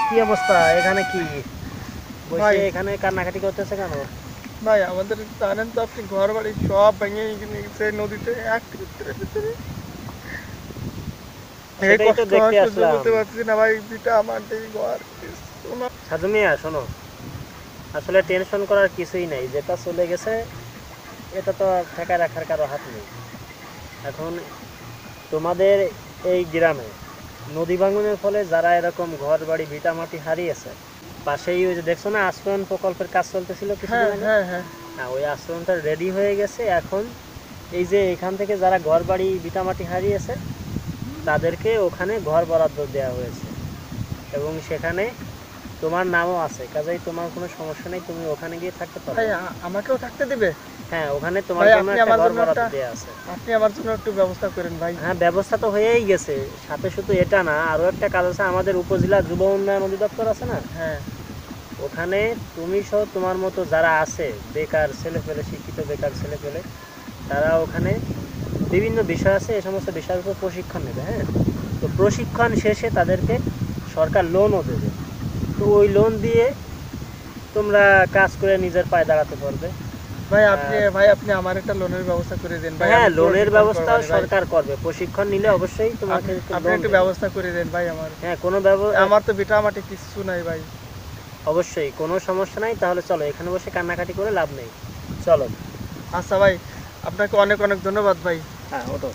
কি অবস্থা এখানে? কি ভাই বসে এখানে কান্নাকাটি করতেছে কেন? ভাই আমাদের জানেন তো আপনি, ঘর বাড়ি সব ভেঙে গেছে নদীতে এক মিনিটের ভিতরে। এই সেটাই তো কষ্ট দেখতে আর সহ্য আসলাম। করতে পারছি না ভাই, ভিটা মাটি ঘর কিছু না। সাজু মিয়া শোনো, আসলে টেনশন করার কিছুই নাই। যেটা চলে গেছে এটা তো আর ঠেকায় রাখার কারো হাত নেই। এখন তোমাদের এই গ্রামে নদী ভাঙনের ফলে যারা এরকম ঘর বাড়ি ভিটা মাটি হারিয়েছে, পাশেই ওই যে দেখছো না আশ্রয়ণ প্রকল্পের কাজ চলতেছিল হ্যাঁ কিছুদিন আগে। হ্যাঁ হ্যাঁ হ্যাঁ, ওই আশ্রয়ণটা রেডি হয়ে গেছে। এখন এই যে এখান থেকে যারা ঘর বাড়ি ভিটা মাটি হারিয়েছে তাদেরকে ওখানে ঘর বরাদ্দ দেওয়া হয়েছে এবং সেখানে তোমার নামও আছে। কাজেই তোমার কোনো সমস্যা নেই, তুমি ওখানে গিয়ে থাকতে পারো। ভাই আমাকেও থাকতে দিবে? হ্যাঁ, ওখানে তোমার ভাই জন্য একটা ঘর বরাদ্দ দেওয়া আছে। আপনি আমার জন্য একটু ব্যবস্থা করেন ভাই। হ্যাঁ, ব্যবস্থা তো হয়েই গেছে। সাথে শুধু এটা না, আরও একটা কাজ আছে। আমাদের উপজেলা যুব উন্নয়ন অধিদপ্তর আছে না, হ্যাঁ ওখানে তুমি সহ তোমার মতো যারা আছে বেকার ছেলেপেলে, শিক্ষিত বেকার ছেলেপেলে, তারা ওখানে বিভিন্ন বিষয় আছে, এই সমস্ত বিষয়ের উপর প্রশিক্ষণ নেবে। হ্যাঁ, তো প্রশিক্ষণ শেষে তাদেরকে সরকার লোনও দেবে। তো ওই লোন দিয়ে তোমরা কাজ করে নিজের পায়ে দাঁড়াতে পারবে। ভাই আপনি আমার একটা লোনের ব্যবস্থা করে দেন ভাই। হ্যাঁ, আমি লোনের প্রশিক্ষণ ব্যবস্থাও করবানি ভাই। সরকার করবে। প্রশিক্ষণ নিলে অবশ্যই তোমাকে আপনি একটু ব্যবস্থা করে দেন ভাই আমার। হ্যাঁ, কোনো আমার তো ভিটা মাটি কিছু নাই ভাই। অবশ্যই কোনো সমস্যা নাই। তাহলে চলো, এখানে বসে কান্নাকাটি করে লাভ নেই, চলো। আচ্ছা ভাই, আপনাকে অনেক অনেক ধন্যবাদ ভাই। হ্যাঁ, ওঠো।